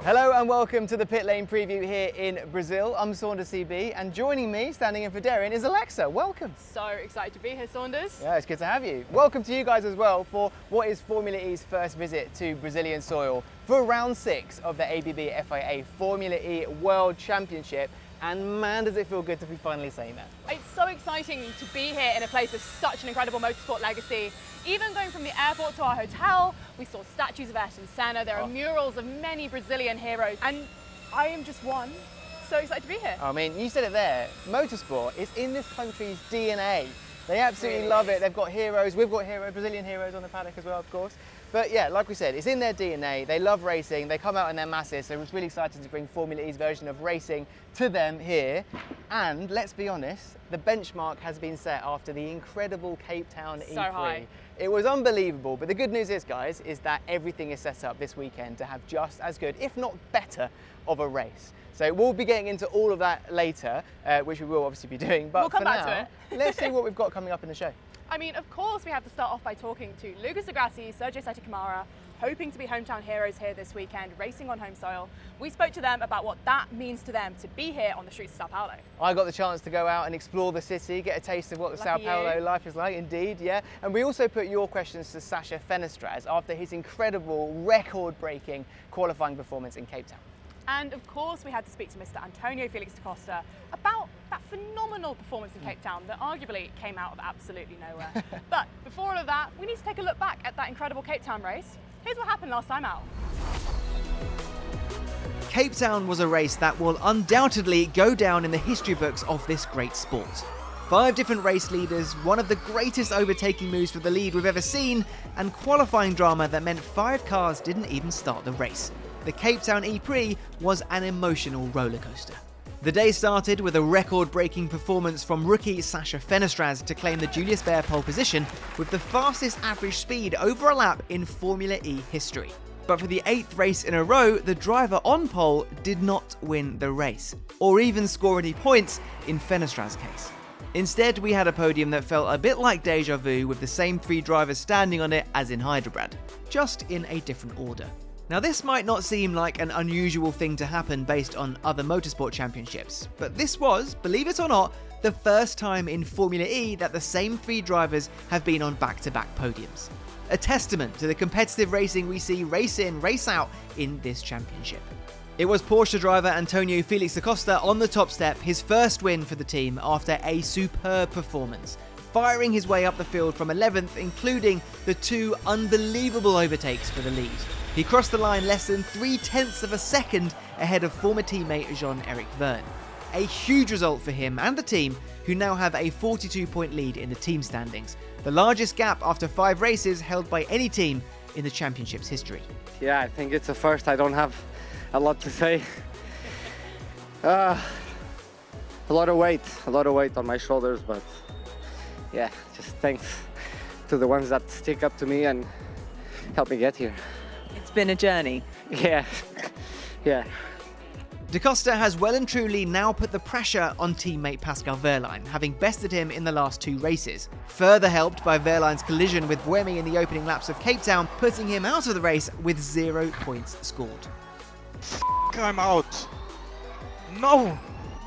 Hello and welcome to the pit lane preview here in Brazil. I'm Saunders CB, and joining me, standing in for Darren, is Alexa. Welcome. So excited to be here, Saunders. Yeah, it's good to have you. Welcome to you guys as well for what is Formula E's first visit to Brazilian soil for round 6 of the ABB FIA Formula E World Championship. And man, does it feel good to be finally saying that. It's so exciting to be here in a place with such an incredible motorsport legacy. Even going from the airport to our hotel, we saw statues of Ayrton Senna. There are murals of many Brazilian heroes, and I am just one. So excited to be here. I mean, you said it there. Motorsport is in this country's DNA. They absolutely love it. They've got heroes. We've got Brazilian heroes on the paddock as well, of course. But yeah, like we said, it's in their DNA. They love racing. They come out in their masses. So it's really exciting to bring Formula E's version of racing to them here. And let's be honest, the benchmark has been set after the incredible Cape Town E3. So high. It was unbelievable. But the good news is, guys, is that everything is set up this weekend to have just as good, if not better, of a race. So we'll be getting into all of that later, which we will obviously be doing. But we'll come back to it. Let's see what we've got coming up in the show. I mean, of course, we have to start off by talking to Lucas Di Grassi, Sergio Sette Câmara, hoping to be hometown heroes here this weekend, racing on home soil. We spoke to them about what that means to them to be here on the streets of SÃO Paulo. I got the chance to go out and explore the city, get a taste of what the SÃO Paulo life is like, indeed, yeah. And we also put your questions to Sacha Fenestraz after his incredible, record-breaking qualifying performance in Cape Town. And of course, we had to speak to Mr. António Félix Costa about that phenomenal performance in Cape Town that arguably came out of absolutely nowhere. But before all of that, we need to take a look back at that incredible Cape Town race. Here's what happened last time out. Cape Town was a race that will undoubtedly go down in the history books of this great sport. 5 different race leaders, one of the greatest overtaking moves for the lead we've ever seen, and qualifying drama that meant 5 cars didn't even start the race. The Cape Town E-Prix was an emotional rollercoaster. The day started with a record-breaking performance from rookie Sacha Fenestraz to claim the Julius Baer pole position with the fastest average speed over a lap in Formula E history. But for the 8th race in a row, the driver on pole did not win the race, or even score any points in Fenestraz's case. Instead, we had a podium that felt a bit like deja vu, with the same 3 drivers standing on it as in Hyderabad, just in a different order. Now, this might not seem like an unusual thing to happen based on other motorsport championships, but this was, believe it or not, the first time in Formula E that the same 3 drivers have been on back-to-back podiums. A testament to the competitive racing we see race in, race out in this championship. It was Porsche driver António Félix Costa on the top step, his first win for the team after a superb performance, firing his way up the field from 11th, including the 2 unbelievable overtakes for the lead. He crossed the line less than 0.3 of a second ahead of former teammate Jean-Eric Vergne. A huge result for him and the team, who now have a 42-point lead in the team standings, the largest gap after 5 races held by any team in the championship's history. Yeah, I think it's a first. I don't have a lot to say. A lot of weight on my shoulders, but yeah, just thanks to the ones that stick up to me and help me get here. It's been a journey. Yeah. Da Costa has well and truly now put the pressure on teammate Pascal Wehrlein, having bested him in the last 2 races. Further helped by Wehrlein's collision with Buemi in the opening laps of Cape Town, putting him out of the race with 0 points scored. I'm out. No!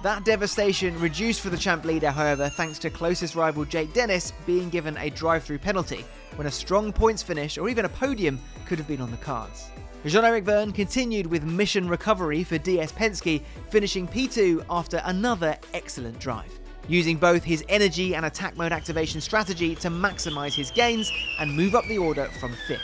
That devastation reduced for the champ leader, however, thanks to closest rival Jake Dennis being given a drive-through penalty, when a strong points finish or even a podium could have been on the cards. Jean-Eric Vergne continued with mission recovery for DS Penske, finishing P2 after another excellent drive, using both his energy and attack mode activation strategy to maximise his gains and move up the order from 5th.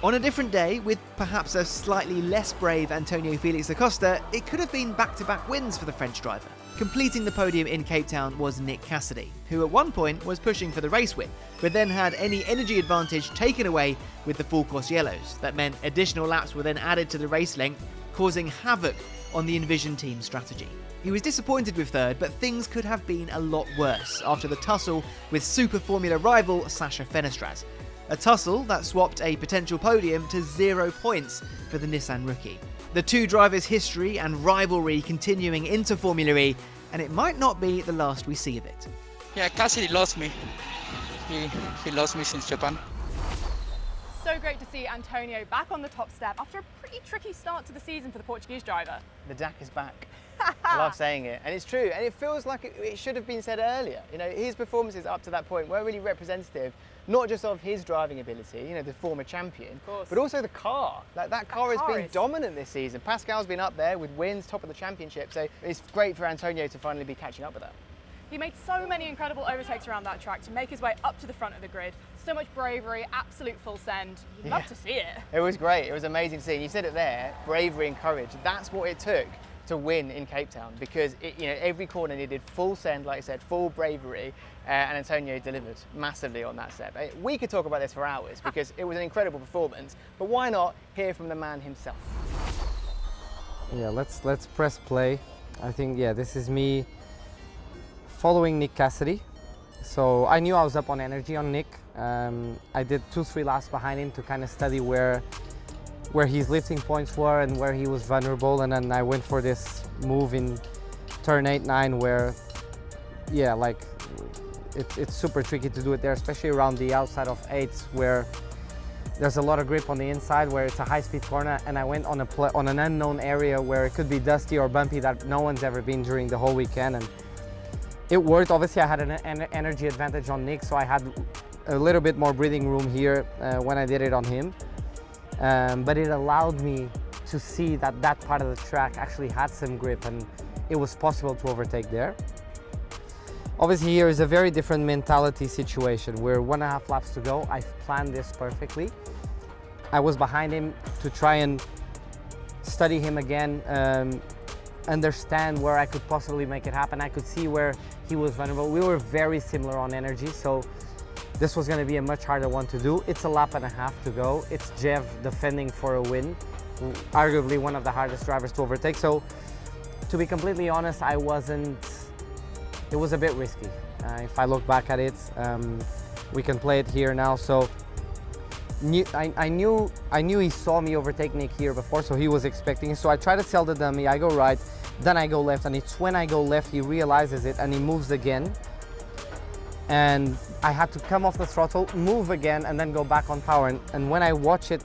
On a different day, with perhaps a slightly less brave António Félix Costa, it could have been back-to-back wins for the French driver. Completing the podium in Cape Town was Nick Cassidy, who at one point was pushing for the race win, but then had any energy advantage taken away with the full course yellows. That meant additional laps were then added to the race length, causing havoc on the Envision team's strategy. He was disappointed with 3rd, but things could have been a lot worse after the tussle with Super Formula rival Sacha Fenestraz. A tussle that swapped a potential podium to 0 points for the Nissan rookie. The 2 drivers' history and rivalry continuing into Formula E, and it might not be the last we see of it. Yeah, Cassidy lost me. He lost me since Japan. So great to see Antonio back on the top step after a pretty pretty tricky start to the season for the Portuguese driver. The DAC is back. I love saying it, and it's true, and it feels like it should have been said earlier. You know, his performances up to that point were really representative, not just of his driving ability, you know, the former champion, but also the car. Like, that car has been dominant this season. Pascal's been up there with wins, top of the championship, so it's great for Antonio to finally be catching up with that. He made so many incredible overtakes around that track to make his way up to the front of the grid. So much bravery, absolute full send. You'd love to see it. It was great. It was amazing to see. And you said it there, bravery and courage. That's what it took to win in Cape Town, because you know, every corner needed full send, like I said, full bravery, and Antonio delivered massively on that set. We could talk about this for hours because it was an incredible performance, but why not hear from the man himself? Yeah, let's press play. I think, yeah, this is me following Nick Cassidy. So I knew I was up on energy on Nick. I did 2-3 laps behind him to kind of study where his lifting points were and where he was vulnerable, and then I went for this move in turn 8-9 where, yeah, like it's super tricky to do it there, especially around the outside of 8s where there's a lot of grip on the inside, where it's a high-speed corner, and I went on an unknown area where it could be dusty or bumpy that no one's ever been during the whole weekend, and it worked. Obviously I had an energy advantage on Nick, so I had a little bit more breathing room here when I did it on him. But it allowed me to see that that part of the track actually had some grip and it was possible to overtake there. Obviously here is a very different mentality situation where 1.5 laps to go. I've planned this perfectly. I was behind him to try and study him again, understand where I could possibly make it happen. I could see where he was vulnerable. We were very similar on energy, so this was going to be a much harder one to do. It's 1.5 laps to go. It's Jev defending for a win, arguably one of the hardest drivers to overtake. So to be completely honest, it was a bit risky. If I look back at it, we can play it here now. So I knew he saw me overtake Nick here before, so he was expecting it. So I try to sell the dummy, I go right, then I go left, and it's when I go left he realizes it and he moves again. And I had to come off the throttle, move again, and then go back on power. And when I watch it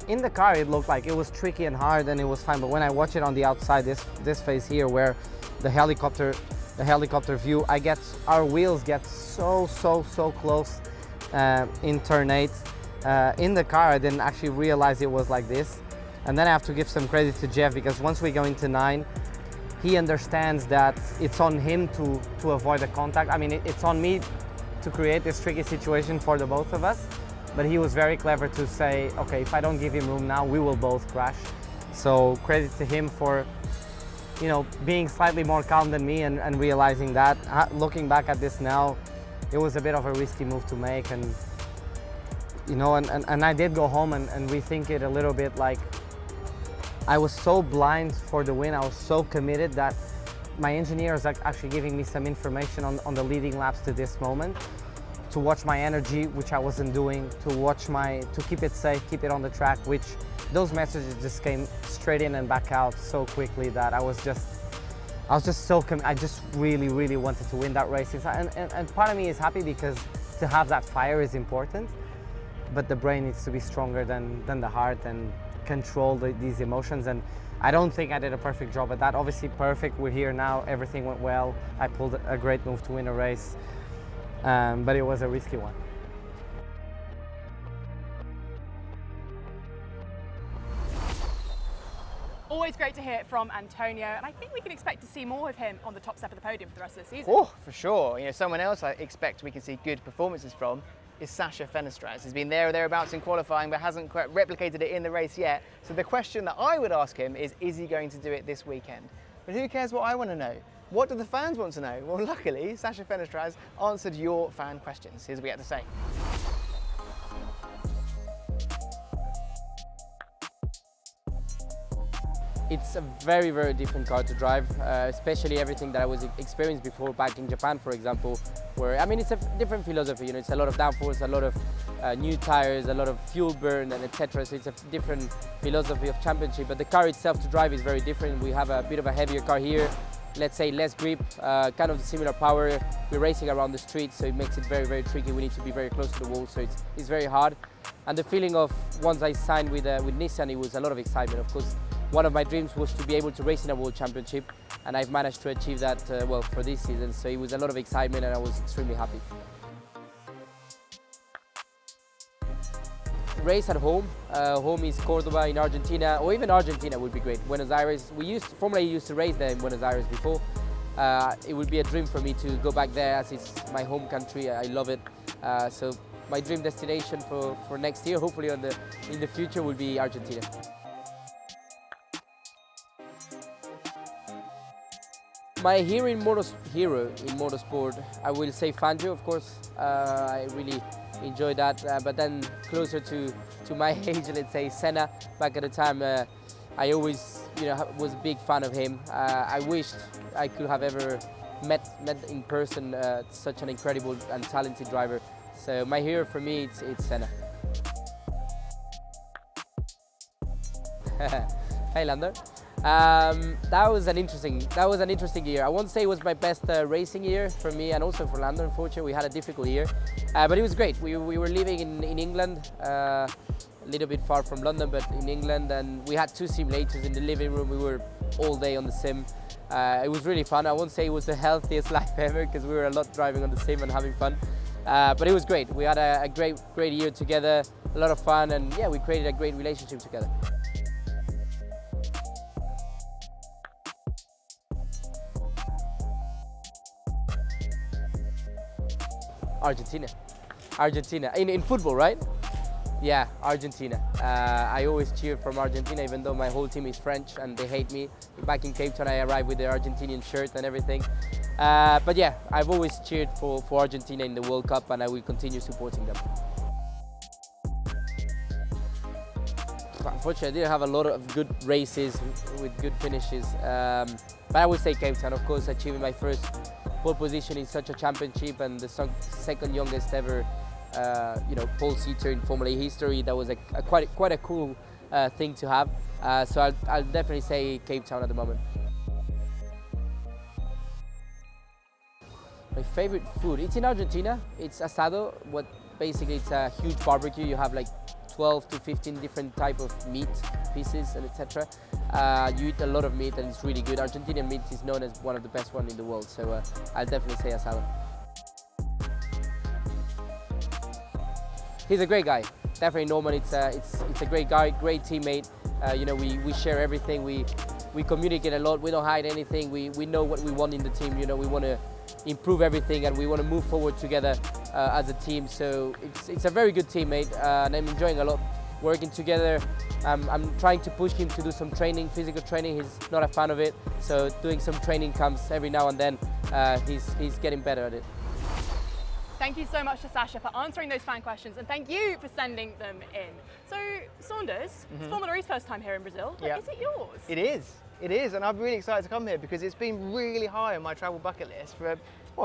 in the car, it looked like it was tricky and hard and it was fine. But when I watch it on the outside, this phase here where the helicopter view, our wheels get so close in turn 8. In the car, I didn't actually realize it was like this. And then I have to give some credit to Jeff, because once we go into 9, he understands that it's on him to avoid the contact. I mean, it's on me to create this tricky situation for the both of us, but he was very clever to say, okay, if I don't give him room now, we will both crash. So credit to him for, you know, being slightly more calm than me and realizing that. Looking back at this now, it was a bit of a risky move to make, and you know, and I did go home and rethink it a little bit. Like, I was so blind for the win, I was so committed that my engineer is actually giving me some information on the leading laps to this moment, to watch my energy, which I wasn't doing, to keep it safe, keep it on the track, which those messages just came straight in and back out so quickly that I just really wanted to win that race. And part of me is happy, because to have that fire is important, but the brain needs to be stronger than the heart and control these emotions. And I don't think I did a perfect job at that. Obviously perfect, we're here now, everything went well. I pulled a great move to win a race, but it was a risky one. Always great to hear it from Antonio, and I think we can expect to see more of him on the top step of the podium for the rest of the season. Oh, for sure. You know, someone else I expect we can see good performances from is Sacha Fenestraz. He's been there or thereabouts in qualifying, but hasn't quite replicated it in the race yet. So the question that I would ask him is he going to do it this weekend? But who cares what I want to know? What do the fans want to know? Well, luckily, Sacha Fenestraz answered your fan questions. Here's what we had to say. It's a very different car to drive, especially everything that I was experienced before back in Japan, for example, where, I mean, it's a different philosophy, you know, it's a lot of downforce, a lot of new tires, a lot of fuel burn, and etc. So it's a different philosophy of championship, but the car itself to drive is very different. We have a bit of a heavier car here, let's say less grip, kind of similar power. We're racing around the street, so it makes it very tricky. We need to be very close to the wall, so it's very hard. And the feeling of once I signed with Nissan, it was a lot of excitement. Of course, one of my dreams was to be able to race in a World Championship, and I've managed to achieve that well for this season. So it was a lot of excitement, and I was extremely happy. Race at home. Home is Cordoba in Argentina, or even Argentina would be great. Buenos Aires. Formerly used to race there in Buenos Aires before. It would be a dream for me to go back there, as it's my home country. I love it. So my dream destination for next year, hopefully in the future, will be Argentina. My hero in motorsport, I will say Fangio, of course. I really enjoy that, but then closer to my age, let's say Senna. Back at the time, I always, was a big fan of him. I wished I could have ever met in person such an incredible and talented driver. So my hero for me, it's Senna. Hey, Lando. That was an interesting year. I won't say it was my best racing year for me and also for Lando. Unfortunately, we had a difficult year, but it was great. We were living in England, a little bit far from London, but in England, and we had 2 simulators in the living room. We were all day on the sim. It was really fun. I won't say it was the healthiest life ever, because we were a lot driving on the sim and having fun, but it was great. We had a great year together, a lot of fun, and yeah, we created a great relationship together. Argentina. In football, right? Yeah, Argentina. I always cheer from Argentina, even though my whole team is French and they hate me. Back in Cape Town, I arrived with the Argentinian shirt and everything. But yeah, I've always cheered for Argentina in the World Cup, and I will continue supporting them. Unfortunately, I didn't have a lot of good races with good finishes. But I would say Cape Town, of course, achieving my first pole position in such a championship and the second youngest ever, pole seater in Formula E history. That was quite a cool thing to have. So I'll definitely say Cape Town at the moment. My favorite food, it's in Argentina. It's asado. Basically it's a huge barbecue. You have like 12 to 15 different type of meat pieces and etc. You eat a lot of meat and it's really good. Argentinian meat is known as one of the best ones in the world, so I'll definitely say asado. He's a great guy, definitely Norman. It's a great guy, great teammate. We share everything. We communicate a lot. We don't hide anything. We know what we want in the team. We want to improve everything and we want to move forward together as a team. So it's a very good teammate, and I'm enjoying a lot working together. I'm trying to push him to do some training, physical training. He's not a fan of it, so doing some training camps every now and then. He's getting better at it. Thank you so much to Sacha for answering those fan questions, and thank you for sending them in. So, Saunders, it's Formula E's first time here in Brazil, but is it yours? It is, and I'm really excited to come here because it's been really high on my travel bucket list for,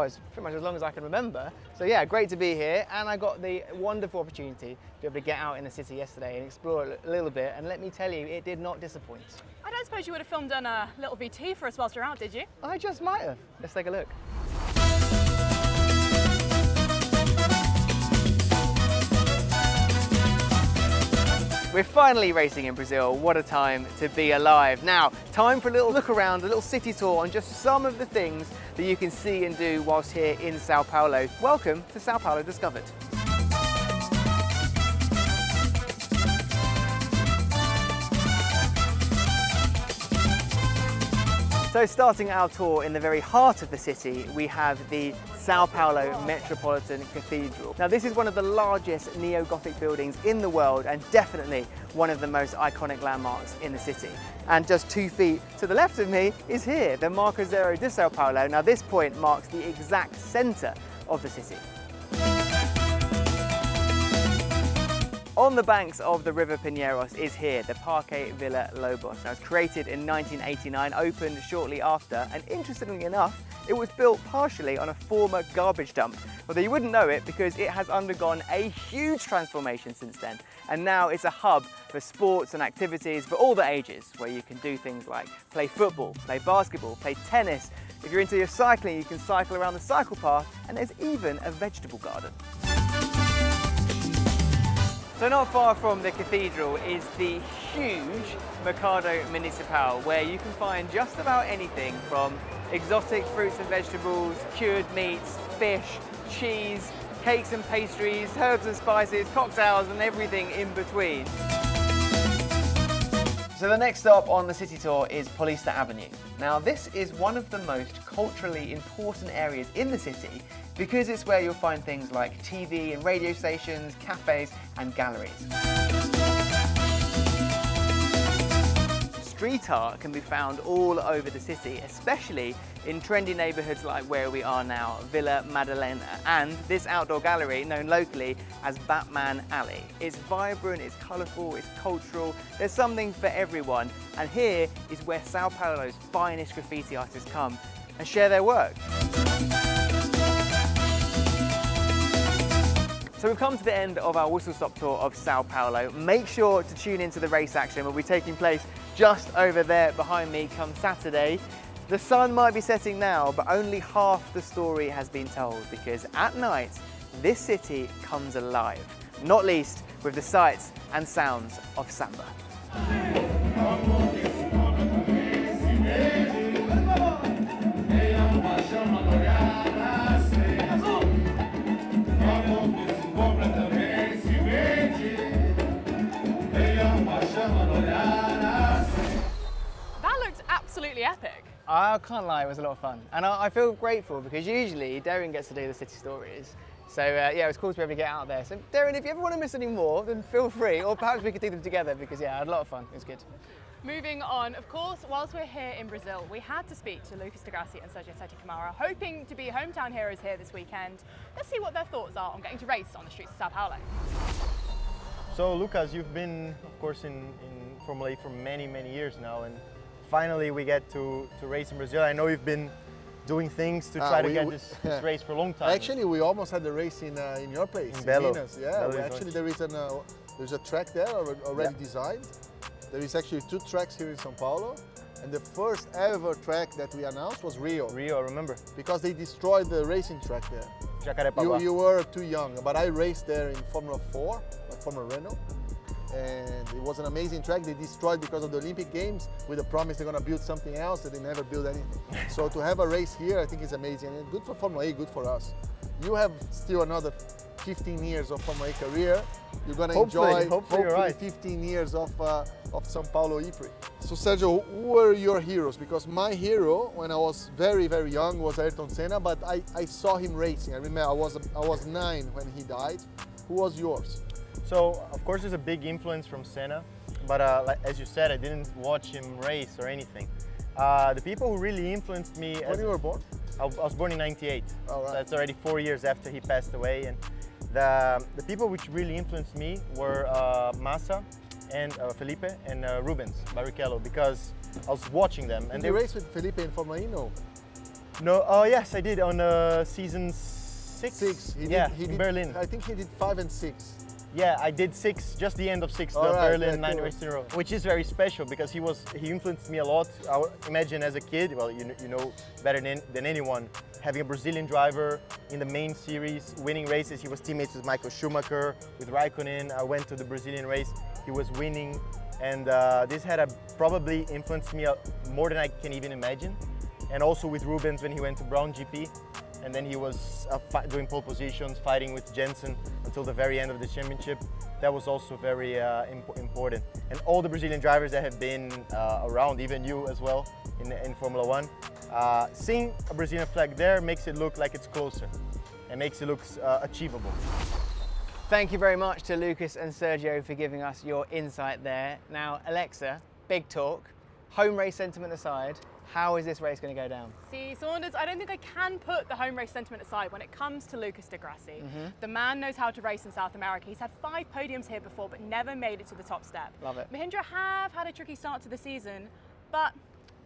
it's pretty much as long as I can remember. So yeah, great to be here, and I got the wonderful opportunity to be able to get out in the city yesterday and explore it a little bit, and let me tell you, it did not disappoint. I don't suppose you would have filmed on a little VT for us whilst you're out, did you? I just might have. Let's take a look. We're finally racing in Brazil. What a time to be alive. Now, time for a little look around, a little city tour on just some of the things that you can see and do whilst here in SãO Paulo. Welcome to SãO Paulo Discovered. So starting our tour in the very heart of the city, we have the SãO Paulo Metropolitan Cathedral. Now this is one of the largest neo-Gothic buildings in the world and definitely one of the most iconic landmarks in the city. And just 2 feet to the left of me is here, the Marco Zero de SãO Paulo. Now this point marks the exact centre of the city. On the banks of the River Pinheiros is here, the Parque Villa Lobos. Now, it was created in 1989, opened shortly after, and interestingly enough, it was built partially on a former garbage dump. Although you wouldn't know it because it has undergone a huge transformation since then. And now it's a hub for sports and activities for all the ages, where you can do things like play football, play basketball, play tennis. If you're into your cycling, you can cycle around the cycle path, and there's even a vegetable garden. So not far from the cathedral is the huge Mercado Municipal, where you can find just about anything from exotic fruits and vegetables, cured meats, fish, cheese, cakes and pastries, herbs and spices, cocktails and everything in between. So the next stop on the city tour is Paulista Avenue. Now this is one of the most culturally important areas in the city because it's where you'll find things like TV and radio stations, cafes and galleries. Street art can be found all over the city, especially in trendy neighbourhoods like where we are now, Villa Maddalena, and this outdoor gallery known locally as Batman Alley. It's vibrant, it's colourful, it's cultural, there's something for everyone, and here is where SãO Paulo's finest graffiti artists come and share their work. So we've come to the end of our whistle-stop tour of SãO Paulo. Make sure to tune into the race action. Will be taking place just over there behind me come Saturday. The sun might be setting now, but only half the story has been told because at night, this city comes alive, not least with the sights and sounds of samba. Absolutely epic. I can't lie, it was a lot of fun. And I feel grateful because usually Darren gets to do the city stories. So yeah, it was cool to be able to get out there. So Darren, if you ever want to miss any more, then feel free, or perhaps we could do them together because yeah, I had a lot of fun, it was good. Moving on, of course, whilst we're here in Brazil, we had to speak to Lucas de Grassi and Sergio Sete Camara, hoping to be hometown heroes here this weekend. Let's see what their thoughts are on getting to race on the streets of Sao Paulo. So Lucas, you've been, of course, in Formula E for many, many years now, and finally we get to race in Brazil. I know you've been doing things to try to get this race for a long time. Actually, we almost had the race in your place, in Belo. Minas. Yeah, actually there's a track there already designed. There is actually 2 tracks here in São Paulo, and the first ever track that we announced was Rio. Rio, I remember. Because they destroyed the racing track there. Jacarepaguá. You were too young, but I raced there in Formula 4, like Formula Renault. And it was an amazing track. They destroyed because of the Olympic Games with the promise they're going to build something else that they never built anything. So to have a race here, I think is amazing. And good for Formula E, good for us. You have still another 15 years of Formula E career. You're going to enjoy hopefully 15 years of São Paulo E-Prix. So Sergio, who were your heroes? Because my hero, when I was very, very young, was Ayrton Senna, but I saw him racing. I remember I was 9 when he died. Who was yours? So, of course, there's a big influence from Senna, but as you said, I didn't watch him race or anything. The people who really influenced me... When you were born? I was born in '98, oh, right. So that's already 4 years after he passed away. And the people which really influenced me were Massa and Felipe and Rubens Barrichello, because I was watching them. And you raced with Felipe in Formula E, no? No, oh yes, I did on season 6. In Berlin. I think he did 5 and 6. Yeah, I did 6, just the end of 6, the Berlin 9 races in a row, which is very special because he influenced me a lot. I imagine as a kid, well, you know better than anyone, having a Brazilian driver in the main series, winning races. He was teammates with Michael Schumacher, with Raikkonen. I went to the Brazilian race, he was winning, and this had probably influenced me more than I can even imagine. And also with Rubens when he went to Brown GP. And then he was doing pole positions, fighting with Jensen until the very end of the championship. That was also very important. And all the Brazilian drivers that have been around, even you as well, in Formula 1, seeing a Brazilian flag there makes it look like it's closer and makes it look achievable. Thank you very much to Lucas and Sergio for giving us your insight there. Now, Alexa, big talk, home race sentiment aside, how is this race going to go down? See, Saunders, I don't think I can put the home race sentiment aside when it comes to Lucas de Grassi. The man knows how to race in South America. He's had 5 podiums here before, but never made it to the top step. Love it. Mahindra have had a tricky start to the season, but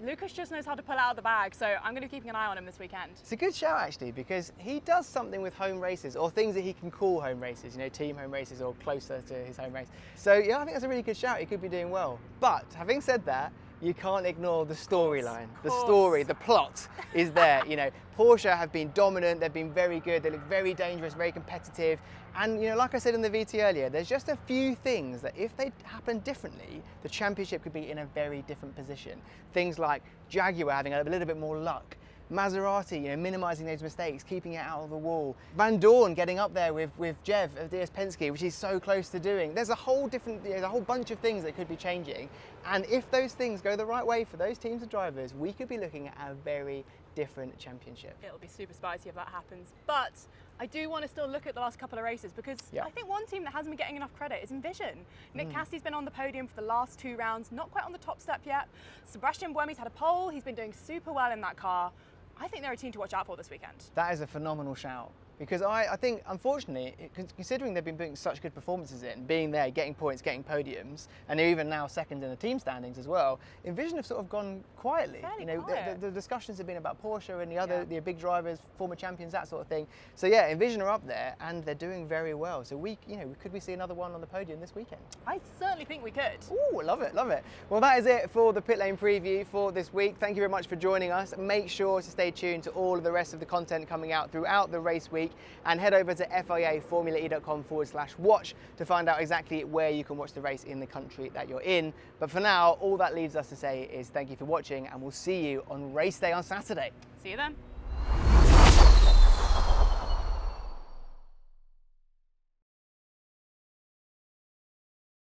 Lucas just knows how to pull it out of the bag, so I'm going to be keeping an eye on him this weekend. It's a good shout actually, because he does something with home races, or things that he can call home races, you know, team home races or closer to his home race. So yeah, I think that's a really good shout. He could be doing well. But having said that, you can't ignore the storyline. The story, the plot is there. You know, Porsche have been dominant, they've been very good, they look very dangerous, very competitive. And you know, like I said in the VT earlier, there's just a few things that if they happen differently, the championship could be in a very different position. Things like Jaguar having a little bit more luck, Maserati, you know, minimising those mistakes, keeping it out of the wall. Van Dorn getting up there with Jev of DS Penske, which he's so close to doing. There's a whole bunch of things that could be changing. And if those things go the right way for those teams and drivers, we could be looking at a very different championship. It'll be super spicy if that happens. But I do want to still look at the last couple of races because I think one team that hasn't been getting enough credit is Envision. Nick Cassidy's been on the podium for the last 2 rounds, not quite on the top step yet. Sebastian Buemi's had a pole, he's been doing super well in that car. I think they're a team to watch out for this weekend. That is a phenomenal shout. Because I think, unfortunately, considering they've been putting such good performances in, being there, getting points, getting podiums, and they're even now second in the team standings as well, Envision have sort of gone quietly. Fairly you know, quiet. the discussions have been about Porsche and the other the big drivers, former champions, that sort of thing. So yeah, Envision are up there and they're doing very well. So could we see another one on the podium this weekend? I certainly think we could. Ooh, love it, love it. Well, that is it for the pit lane preview for this week. Thank you very much for joining us. Make sure to stay tuned to all of the rest of the content coming out throughout the race week, and head over to FIAFormulaE.com/watch to find out exactly where you can watch the race in the country that you're in. But for now, all that leaves us to say is thank you for watching, and we'll see you on race day on Saturday. See you then.